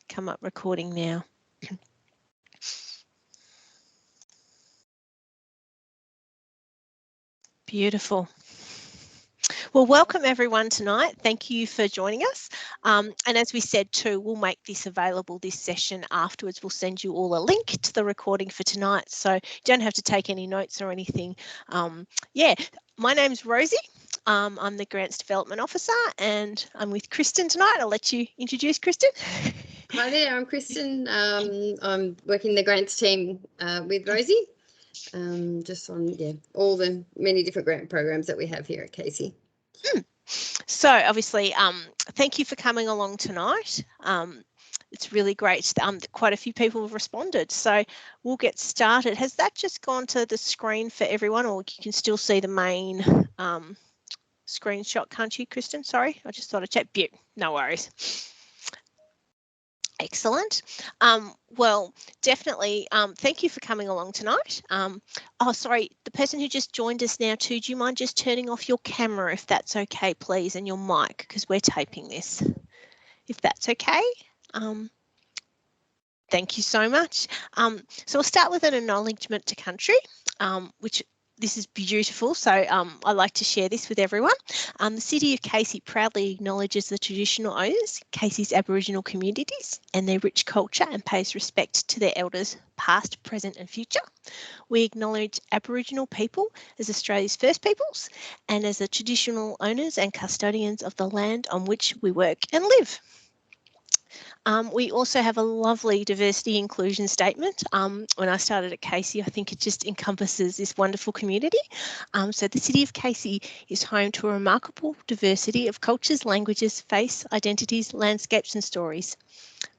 come up recording now. Beautiful. Well, welcome everyone tonight. Thank you for joining us. And as we said too, we'll make this available, this session afterwards. We'll send you all a link to the recording for tonight, so you don't have to take any notes or anything. Yeah, my name's Rosie. I'm the Grants Development Officer and I'm with Kristen tonight. I'll let you introduce Kristen. Hi there, I'm Kristen. I'm working the grants team with Rosie, just on all the many different grant programs that we have here at Casey. So obviously, thank you for coming along tonight. It's really great. Quite a few people have responded, so we'll get started. Has that just gone to the screen for everyone, or you can still see the main screenshot, can't you, Kristen? Sorry, I just thought I'd check. No worries. Excellent. Well, definitely, thank you for coming along tonight. Oh, sorry, the person who just joined us now too, do you mind just turning off your camera if that's okay, please, and your mic, because we're taping this, if that's okay. Thank you so much. So we'll start with an acknowledgement to country, which this is beautiful, so I like to share this with everyone. The City of Casey proudly acknowledges the traditional owners, Casey's Aboriginal communities, and their rich culture, and pays respect to their elders past, present and future. We acknowledge Aboriginal people as Australia's First Peoples and as the traditional owners and custodians of the land on which we work and live. We also have a lovely diversity inclusion statement. When I started at Casey, I think it just encompasses this wonderful community. So the City of Casey is home to a remarkable diversity of cultures, languages, faiths, identities, landscapes and stories.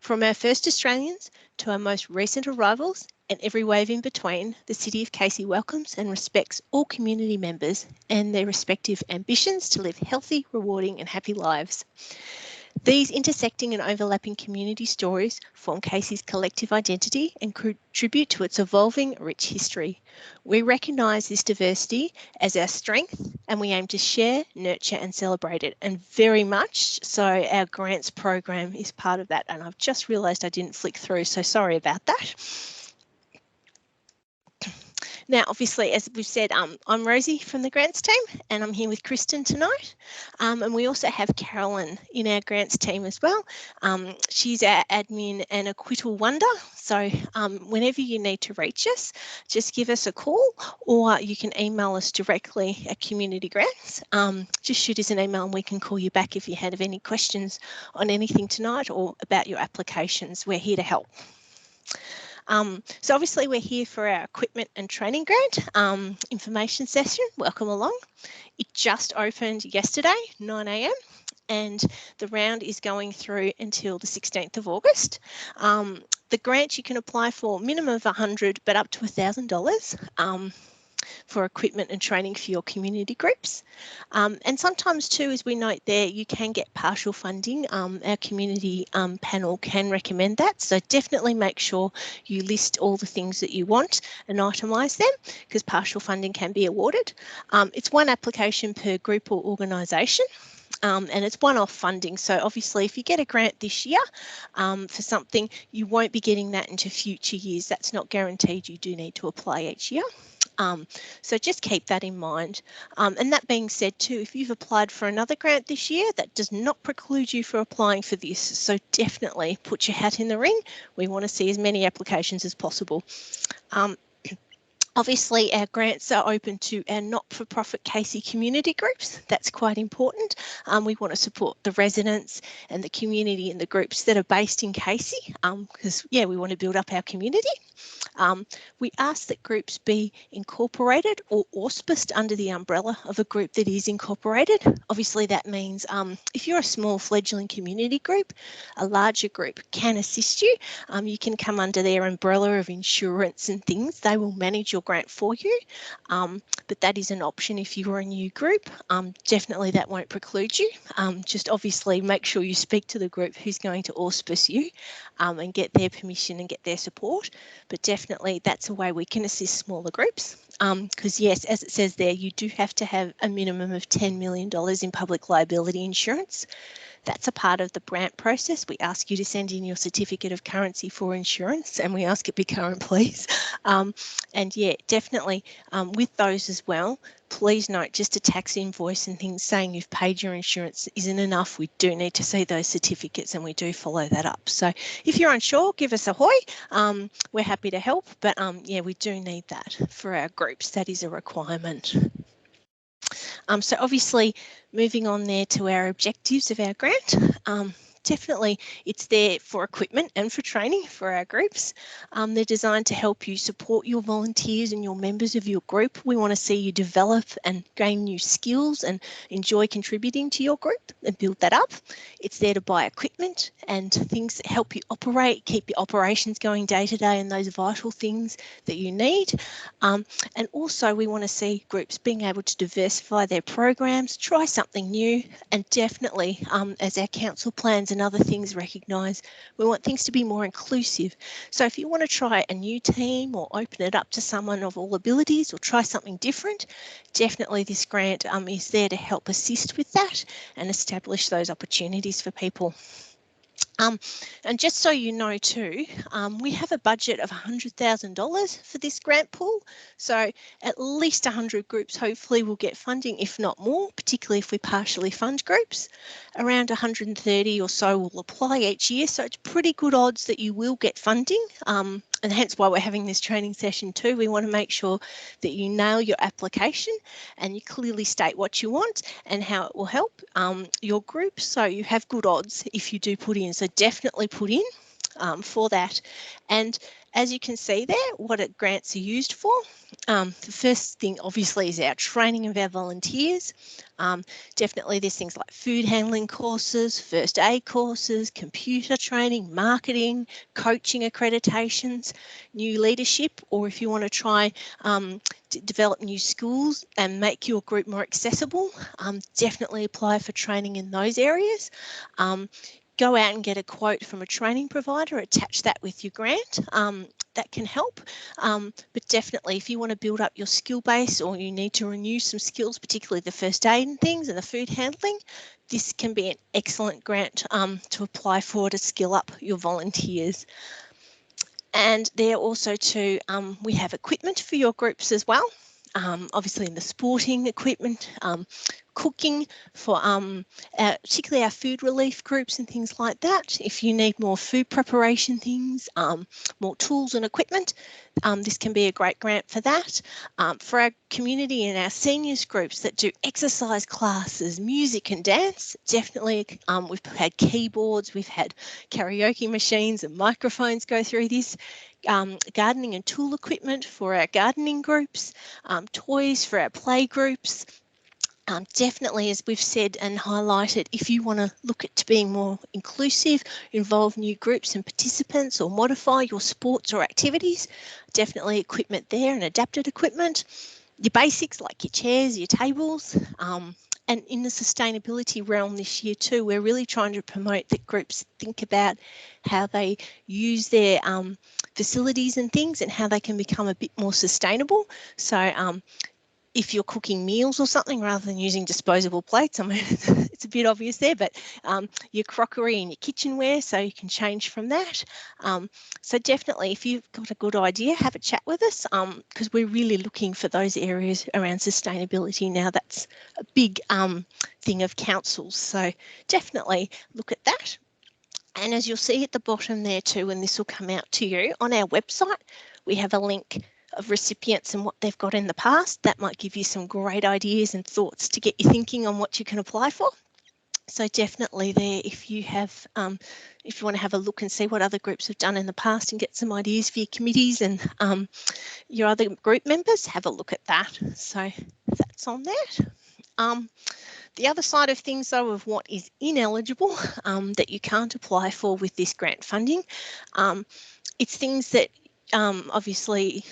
From our first Australians to our most recent arrivals and every wave in between, the City of Casey welcomes and respects all community members and their respective ambitions to live healthy, rewarding and happy lives. These intersecting and overlapping community stories form Casey's collective identity and contribute to its evolving, rich history. We recognise this diversity as our strength and we aim to share, nurture and celebrate it, and very much so our grants program is part of that, and I've just realised I didn't flick through, so sorry about that. Now, obviously, as we've said, I'm Rosie from the grants team and I'm here with Kristen tonight. And we also have Carolyn in our grants team as well. She's our admin and Acquittal wonder. So whenever you need to reach us, just give us a call or you can email us directly at Community Grants. Just shoot us an email and we can call you back if you have any questions on anything tonight or about your applications. We're here to help. So obviously we're here for our equipment and training grant information session. Welcome along. It just opened yesterday, 9 a.m. and the round is going through until the 16th of August. The grant you can apply for minimum of $100 but up to $1,000 for equipment and training for your community groups. And sometimes too, as we note there, you can get partial funding. Our community panel can recommend that. So definitely make sure you list all the things that you want and itemise them because partial funding can be awarded. It's one application per group or organisation. And it's one-off funding. So obviously if you get a grant this year for something, you won't be getting that into future years. That's not guaranteed. You do need to apply each year. So just keep that in mind. And that being said too, if you've applied for another grant this year, that does not preclude you from applying for this. So definitely put your hat in the ring. We want to see as many applications as possible. Obviously, our grants are open to our not-for-profit Casey community groups. That's quite important. We want to support the residents and the community and the groups that are based in Casey because, yeah, we want to build up our community. We ask that groups be incorporated or auspiced under the umbrella of a group that is incorporated. Obviously, that means if you're a small fledgling community group, a larger group can assist you. You can come under their umbrella of insurance and things. They will manage your grant for you, but that is an option if you are a new group. Definitely that won't preclude you. Just obviously make sure you speak to the group who's going to auspice you and get their permission and get their support. But definitely that's a way we can assist smaller groups because yes, as it says there, you do have to have a minimum of $10 million in public liability insurance. That's a part of the grant process. We ask you to send in your certificate of currency for insurance, and we ask it be current, please. And yeah, definitely with those as well, please note just a tax invoice and things saying you've paid your insurance isn't enough. We do need to see those certificates, and we do follow that up. So if you're unsure, give us a hoy. We're happy to help, but yeah, we do need that for our groups. That is a requirement. So obviously moving on there to our objectives of our grant, definitely it's there for equipment and for training for our groups. They're designed to help you support your volunteers and your members of your group. We want to see you develop and gain new skills and enjoy contributing to your group and build that up. It's there to buy equipment and things that help you operate, keep your operations going day to day, and those vital things that you need. And also we want to see groups being able to diversify their programs, try something new, and definitely as our council plans and other things recognise, we want things to be more inclusive. So if you want to try a new team or open it up to someone of all abilities or try something different, definitely this grant is there to help assist with that and establish those opportunities for people. And just so you know too, we have a budget of $100,000 for this grant pool. So at least 100 groups hopefully will get funding, if not more, particularly if we partially fund groups. Around 130 or so will apply each year. So it's pretty good odds that you will get funding. And hence why we're having this training session too. We want to make sure that you nail your application and you clearly state what you want and how it will help your group, so you have good odds if you do put in. So definitely put in for that. And as you can see there, what grants are used for. The first thing obviously is our training of our volunteers. Definitely there's things like food handling courses, first aid courses, computer training, marketing, coaching accreditations, new leadership, or if you want to try to develop new skills and make your group more accessible, definitely apply for training in those areas. Go out and get a quote from a training provider, attach that with your grant. That can help, but definitely if you want to build up your skill base or you need to renew some skills, particularly the first aid and things and the food handling, this can be an excellent grant to apply for to skill up your volunteers. And there also too, we have equipment for your groups as well. Obviously in the sporting equipment, cooking for particularly our food relief groups and things like that. If you need more food preparation things, more tools and equipment, this can be a great grant for that. For our community and our seniors groups that do exercise classes, music and dance, definitely we've had keyboards, we've had karaoke machines and microphones go through this. Gardening and tool equipment for our gardening groups, toys for our play groups. Definitely, as we've said and highlighted, if you want to look at being more inclusive, involve new groups and participants or modify your sports or activities, definitely equipment there and adapted equipment. Your basics like your chairs, your tables, and in the sustainability realm this year too, we're really trying to promote that groups think about how they use their facilities and things and how they can become a bit more sustainable. So if you're cooking meals or something rather than using disposable plates, I mean, it's a bit obvious there, but your crockery and your kitchenware, so you can change from that. So definitely, if you've got a good idea, have a chat with us because we're really looking for those areas around sustainability now. That's a big thing of councils, so definitely look at that. And as you'll see at the bottom there too, and this will come out to you, on our website, we have a link of recipients and what they've got in the past. That might give you some great ideas and thoughts to get you thinking on what you can apply for. So definitely there, if you have, if you want to have a look and see what other groups have done in the past and get some ideas for your committees and your other group members, have a look at that. So that's on that. The other side of things though of what is ineligible that you can't apply for with this grant funding, it's things that obviously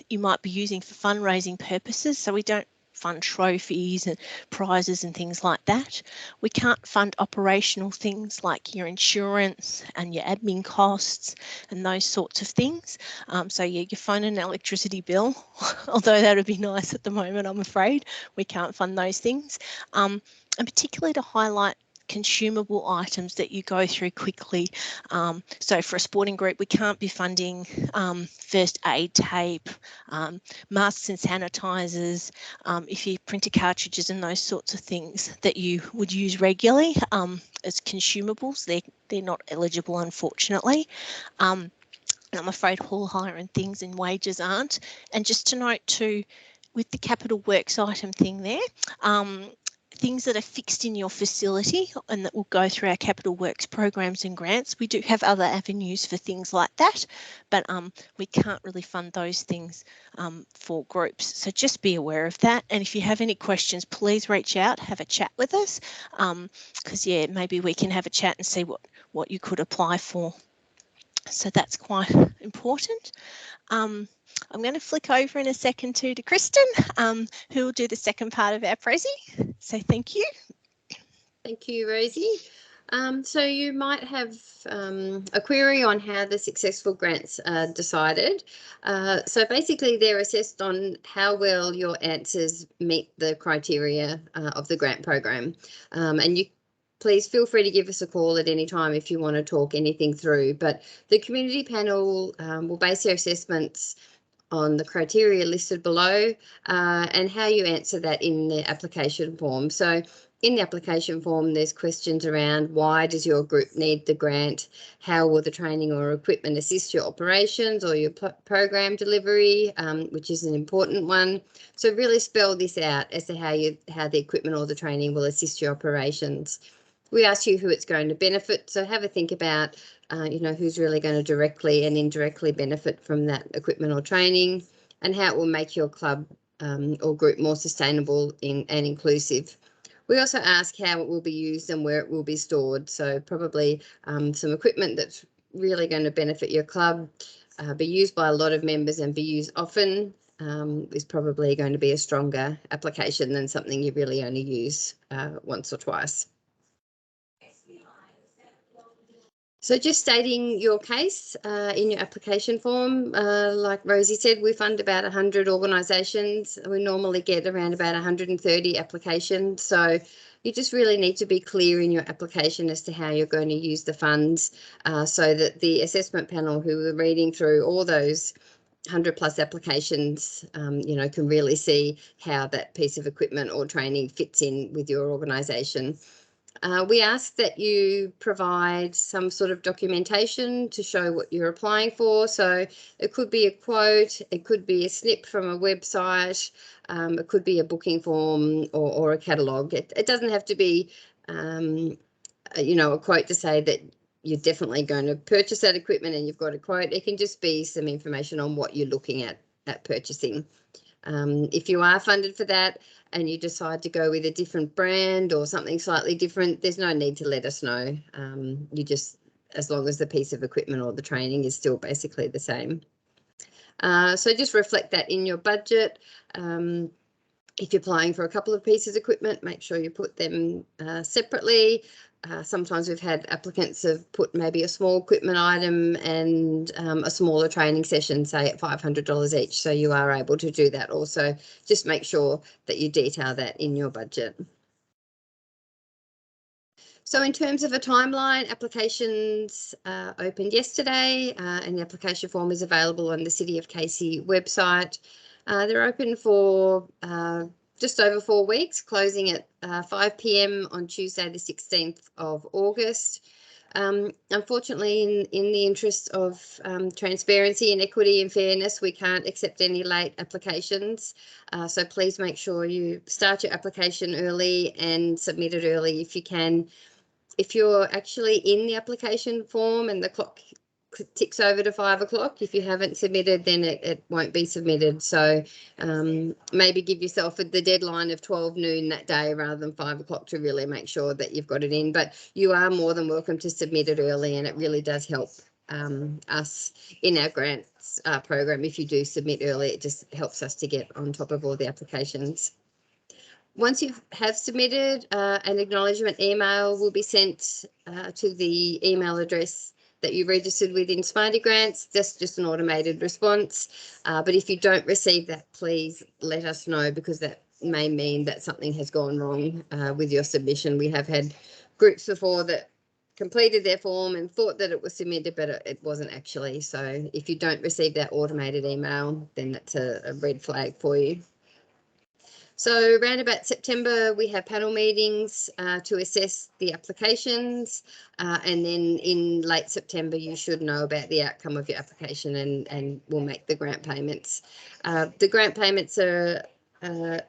you might be using for fundraising purposes. So we don't fund trophies and prizes and things like that. We can't fund operational things like your insurance and your admin costs and those sorts of things. So yeah, your phone and electricity bill, although that would be nice at the moment, I'm afraid, we can't fund those things. And particularly to highlight consumable items that you go through quickly. So for a sporting group, we can't be funding first aid tape, masks and sanitisers, if you printer cartridges and those sorts of things that you would use regularly as consumables. They're not eligible, unfortunately. And I'm afraid hall hire and things and wages aren't. And just to note too, with the capital works item thing there, things that are fixed in your facility and that will go through our capital works programs and grants. We do have other avenues for things like that, but we can't really fund those things for groups. So just be aware of that. And if you have any questions, please reach out, have a chat with us, because yeah, maybe we can have a chat and see what you could apply for. So that's quite important. I'm going to flick over in a second to Kristen, who will do the second part of our prezi. So thank you. Thank you, Rosie. So you might have a query on how the successful grants are decided. So basically they're assessed on how well your answers meet the criteria of the grant program. And you please feel free to give us a call at any time if you want to talk anything through. But the community panel will base their assessments on the criteria listed below and how you answer that in the application form. So in the application form, there's questions around why does your group need the grant? How will the training or equipment assist your operations or your program delivery, which is an important one. So really spell this out as to how the equipment or the training will assist your operations. We ask you who it's going to benefit, so have a think about who's really going to directly and indirectly benefit from that equipment or training, and how it will make your club or group more sustainable and inclusive. We also ask how it will be used and where it will be stored. So probably some equipment that's really going to benefit your club, be used by a lot of members and be used often, is probably going to be a stronger application than something you really only use once or twice. So just stating your case in your application form, like Rosie said, we fund about 100 organisations. We normally get around about 130 applications. So you just really need to be clear in your application as to how you're going to use the funds so that the assessment panel who are reading through all those 100 plus applications, can really see how that piece of equipment or training fits in with your organisation. We ask that you provide some sort of documentation to show what you're applying for. So it could be a quote, it could be a snip from a website, it could be a booking form or a catalogue. It doesn't have to be, a quote to say that you're definitely going to purchase that equipment and you've got a quote. It can just be some information on what you're looking at purchasing. If you are funded for that and you decide to go with a different brand or something slightly different, there's no need to let us know. As long as the piece of equipment or the training is still basically the same. So just reflect that in your budget. If you're applying for a couple of pieces of equipment, make sure you put them separately. Sometimes we've had applicants have put maybe a small equipment item and a smaller training session, say at $500 each. So you are able to do that also. Just make sure that you detail that in your budget. So in terms of a timeline, applications opened yesterday and the application form is available on the City of Casey website. They're open for just over 4 weeks, closing at 5 p.m. on Tuesday, the 16th of August. Unfortunately, in the interest of transparency and equity and fairness, we can't accept any late applications. So please make sure you start your application early and submit it early if you can. If you're actually in the application form and the clock ticks over to 5 o'clock, if you haven't submitted, then it won't be submitted. So maybe give yourself the deadline of 12 noon that day rather than 5 o'clock to really make sure that you've got it in. But you are more than welcome to submit it early, and it really does help us in our grants program. If you do submit early, it just helps us to get on top of all the applications. Once you have submitted, an acknowledgement email will be sent to the email address that you registered with in Smarty Grants. That's just an automated response. But if you don't receive that, please let us know, because that may mean that something has gone wrong with your submission. We have had groups before that completed their form and thought that it was submitted, but it wasn't actually. So if you don't receive that automated email, then that's a red flag for you. So around about September, we have panel meetings to assess the applications, and then in late September, you should know about the outcome of your application and we'll make the grant payments. The grant payments are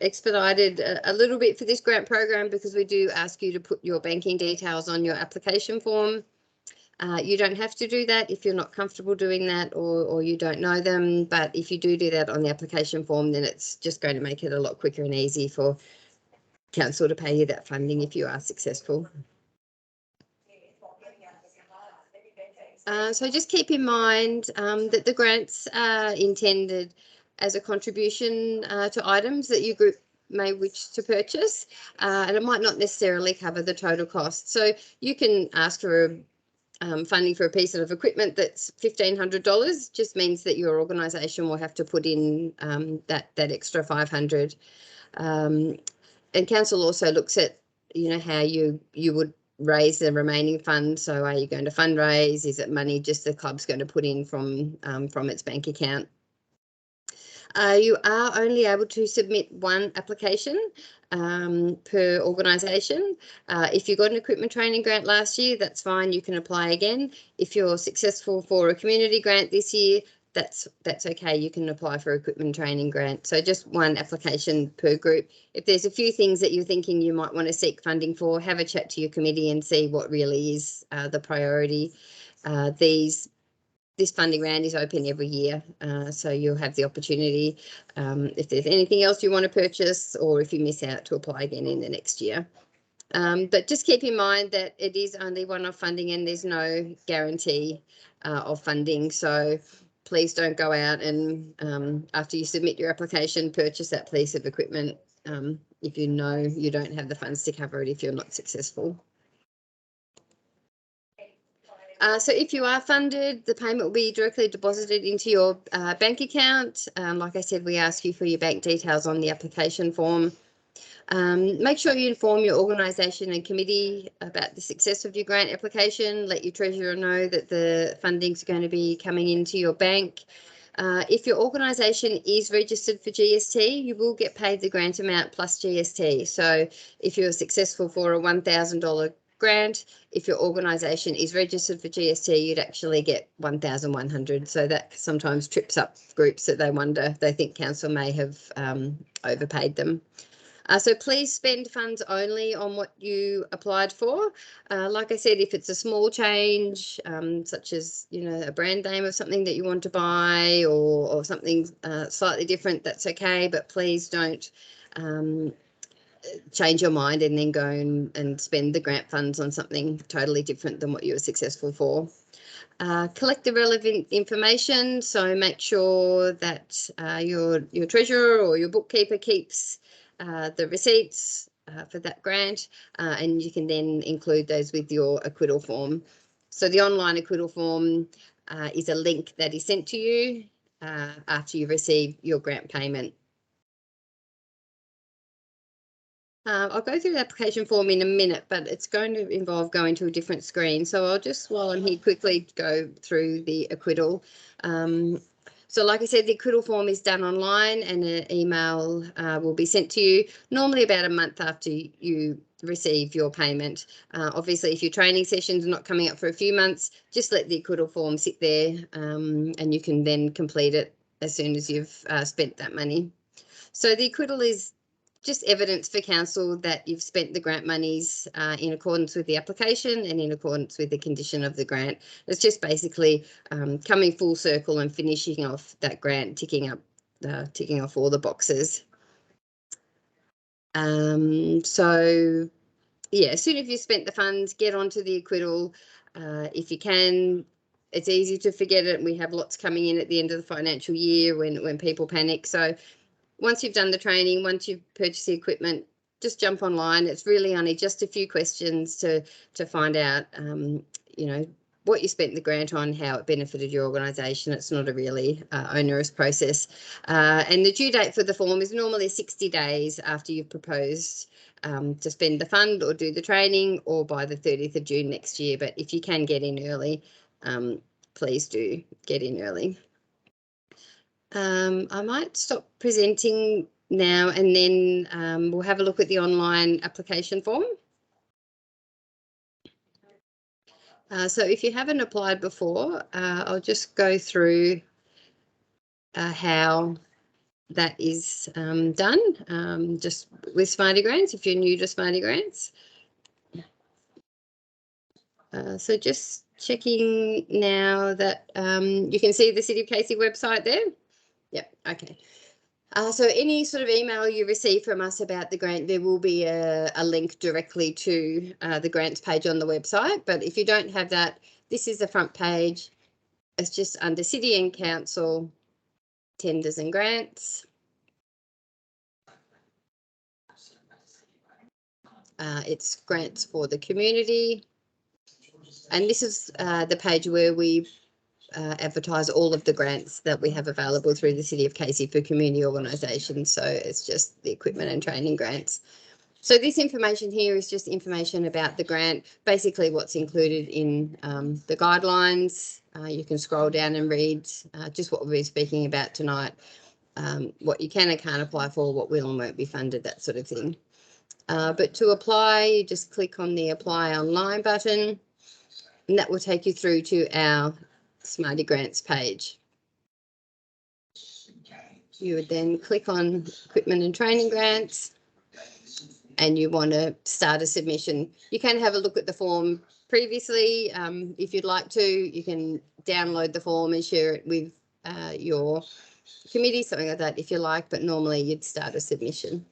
expedited a little bit for this grant program because we do ask you to put your banking details on your application form. You don't have to do that if you're not comfortable doing that or you don't know them, but if you do that on the application form, then it's just going to make it a lot quicker and easy for council to pay you that funding if you are successful. So just keep in mind that the grants are intended as a contribution to items that your group may wish to purchase, and it might not necessarily cover the total cost. So you can ask for funding for a piece of equipment that's $1,500, just means that your organisation will have to put in that extra $500. And council also looks at, how you would raise the remaining funds. So are you going to fundraise? Is it money just the club's going to put in from its bank account? You are only able to submit one application per organisation. If you got an equipment training grant last year, that's fine, you can apply again. If you're successful for a community grant this year, that's okay, you can apply for equipment training grant. So just one application per group. If there's a few things that you're thinking you might want to seek funding for, have a chat to your committee and see what really is the priority. This funding round is open every year, so you'll have the opportunity if there's anything else you want to purchase or if you miss out to apply again in the next year. But just keep in mind that it is only one-off funding and there's no guarantee of funding. So please don't go out and after you submit your application, purchase that piece of equipment if you know you don't have the funds to cover it if you're not successful. So if you are funded, the payment will be directly deposited into your bank account. Like I said, we ask you for your bank details on the application form. Make sure you inform your organisation and committee about the success of your grant application. Let your treasurer know that the funding's going to be coming into your bank. If your organisation is registered for GST, you will get paid the grant amount plus GST. So if you're successful for a $1,000 grant, if your organisation is registered for GST, you'd actually get 1,100. So that sometimes trips up groups that they think council may have overpaid them. So please spend funds only on what you applied for. Like I said, if it's a small change, such as, a brand name of something that you want to buy or something slightly different, that's okay. But please don't change your mind and then go and spend the grant funds on something totally different than what you were successful for. Collect the relevant information, so make sure that your treasurer or your bookkeeper keeps the receipts for that grant, and you can then include those with your acquittal form. So the online acquittal form is a link that is sent to you after you receive your grant payment. I'll go through the application form in a minute, but it's going to involve going to a different screen. So I'll just, while I'm here, quickly go through the acquittal. So like I said, the acquittal form is done online and an email will be sent to you normally about a month after you receive your payment. Obviously, if your training sessions are not coming up for a few months, just let the acquittal form sit there and you can then complete it as soon as you've spent that money. So the acquittal is just evidence for council that you've spent the grant monies in accordance with the application and in accordance with the condition of the grant. It's just basically coming full circle and finishing off that grant, ticking off all the boxes. So yeah, as soon as you've spent the funds, get onto the acquittal. If you can, it's easy to forget it. We have lots coming in at the end of the financial year when people panic. So once you've done the training, once you've purchased the equipment, just jump online. It's really only just a few questions to find out, the what you spent the grant on, how it benefited your organisation. It's not a really onerous process. And the due date for the form is normally 60 days after you've proposed to spend the fund or do the training, or by the 30th of June next year. But if you can get in early, please do get in early. I might stop presenting now, and then we'll have a look at the online application form. So if you haven't applied before, I'll just go through how that is done, just with Smarty Grants, if you're new to Smarty Grants. So just checking now that you can see the City of Casey website there. Yep, okay. So any sort of email you receive from us about the grant, there will be a link directly to the grants page on the website. But if you don't have that, this is the front page. It's just under City and Council, Tenders and Grants. It's grants for the community. And this is the page where we advertise all of the grants that we have available through the City of Casey for community organisations. So it's just the equipment and training grants. So this information here is just information about the grant, basically what's included in the guidelines. You can scroll down and read just what we've been speaking about tonight, what you can and can't apply for, what will and won't be funded, that sort of thing. But to apply, you just click on the Apply Online button, and that will take you through to our Smarty Grants page. You would then click on Equipment and Training Grants, and you want to start a submission. You can have a look at the form previously. If you'd like to, you can download the form and share it with your committee, something like that if you like, but normally you'd start a submission.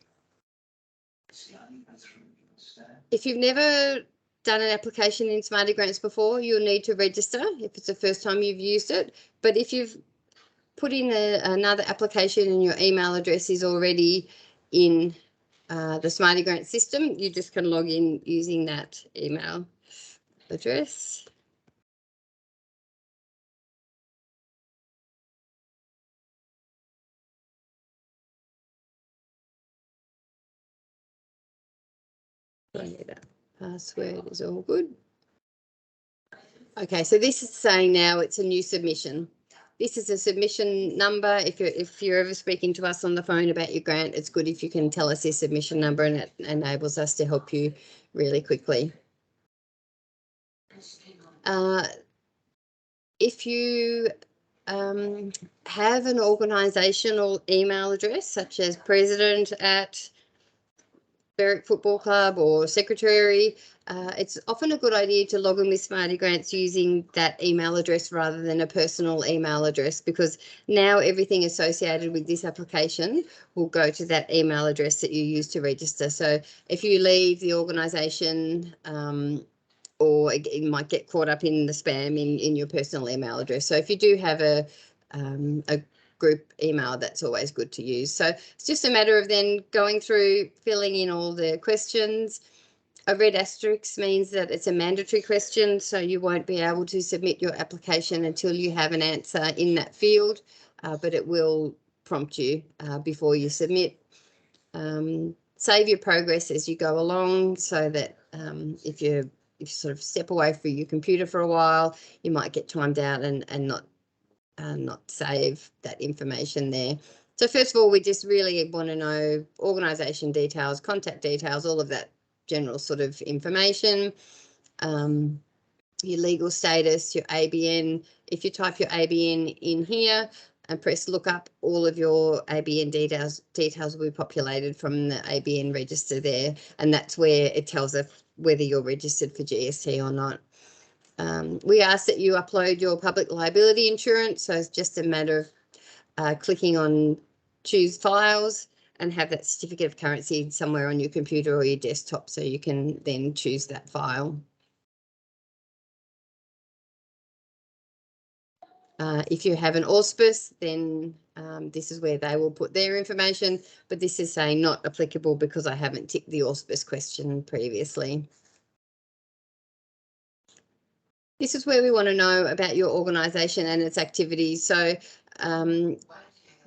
If you've never done an application in Smarty Grants before, you'll need to register if it's the first time you've used it. But if you've put in another application and your email address is already in the Smarty Grant system, you just can log in using that email address. That password is all good. Okay, so this is saying now it's a new submission. This is a submission number. If you're ever speaking to us on the phone about your grant, it's good if you can tell us your submission number, and it enables us to help you really quickly. If you have an organisational email address, such as president@ Berwick Football Club or secretary, it's often a good idea to log in with Smarty Grants using that email address rather than a personal email address, because now everything associated with this application will go to that email address that you use to register. So if you leave the organisation, or it might get caught up in the spam in your personal email address. So if you do have a group email, that's always good to use. So it's just a matter of then going through, filling in all the questions. A red asterisk means that it's a mandatory question, so you won't be able to submit your application until you have an answer in that field, but it will prompt you before you submit. Save your progress as you go along, so that if you sort of step away from your computer for a while, you might get timed out and not save that information there. So first of all, we just really want to know organisation details, contact details, all of that general sort of information, your legal status, your ABN. If you type your ABN in here and press look up, all of your ABN details will be populated from the ABN register there, and that's where it tells us whether you're registered for GST or not. We ask that you upload your public liability insurance, so it's just a matter of clicking on choose files and have that certificate of currency somewhere on your computer or your desktop, so you can then choose that file. If you have an auspice, then this is where they will put their information, but this is saying not applicable because I haven't ticked the auspice question previously. This is where we want to know about your organisation and its activities. So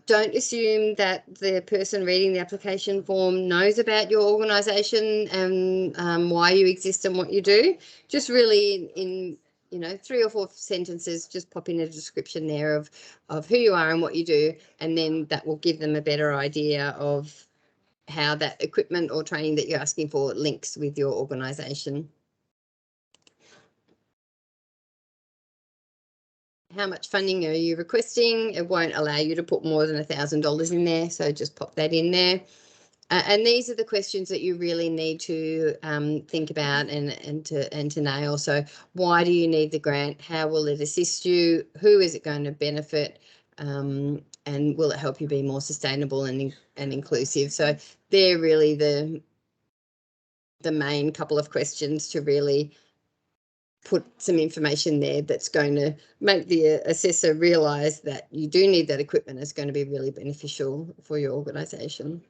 don't assume that the person reading the application form knows about your organisation and why you exist and what you do. Just really in 3 or 4 sentences, just pop in a description there of who you are and what you do, and then that will give them a better idea of how that equipment or training that you're asking for links with your organisation. How much funding are you requesting? It won't allow you to put more than $1,000 in there, so just pop that in there. And these are the questions that you really need to think about and to nail. So why do you need the grant? How will it assist you? Who is it going to benefit? And will it help you be more sustainable and inclusive? So they're really the main couple of questions to really put some information there that's going to make the assessor realise that you do need that equipment. It's going to be really beneficial for your organisation.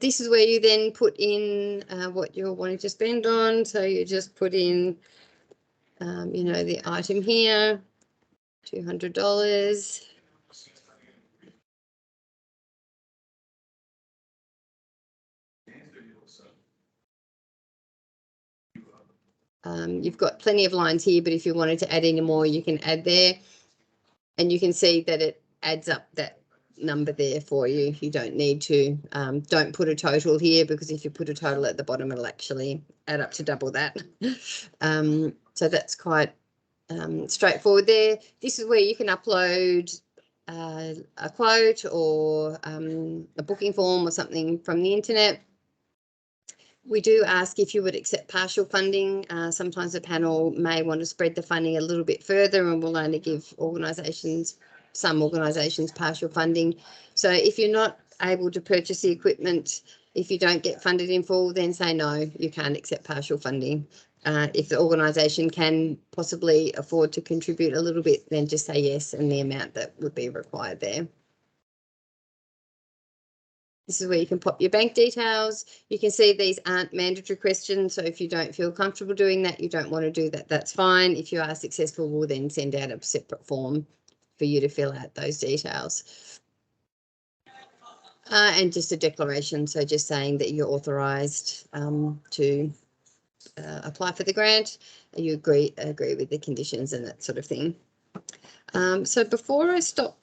This is where you then put in what you're wanting to spend on. So you just put in, the item here, $200. You've got plenty of lines here, but if you wanted to add any more, you can add there. And you can see that it adds up that number there for you. You don't need to, don't put a total here, because if you put a total at the bottom, it'll actually add up to double that. So that's quite straightforward there. This is where you can upload a quote or a booking form or something from the internet. We do ask if you would accept partial funding. Sometimes the panel may want to spread the funding a little bit further, and will only give some organisations partial funding. So if you're not able to purchase the equipment, if you don't get funded in full, then say no, you can't accept partial funding. If the organisation can possibly afford to contribute a little bit, then just say yes and the amount that would be required there. This is where you can pop your bank details. You can see these aren't mandatory questions, so if you don't feel comfortable doing that, you don't want to do that, that's fine. If you are successful, we'll then send out a separate form for you to fill out those details. And just a declaration, so just saying that you're authorised to apply for the grant, you agree with the conditions and that sort of thing. So before I stop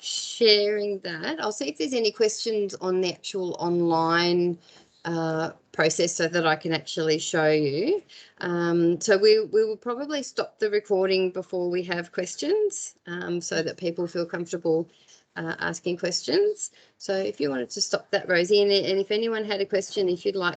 sharing that, I'll see if there's any questions on the actual online process so that I can actually show you. So we will probably stop the recording before we have questions, so that people feel comfortable asking questions. So if you wanted to stop that, Rosie, and if anyone had a question, if you'd like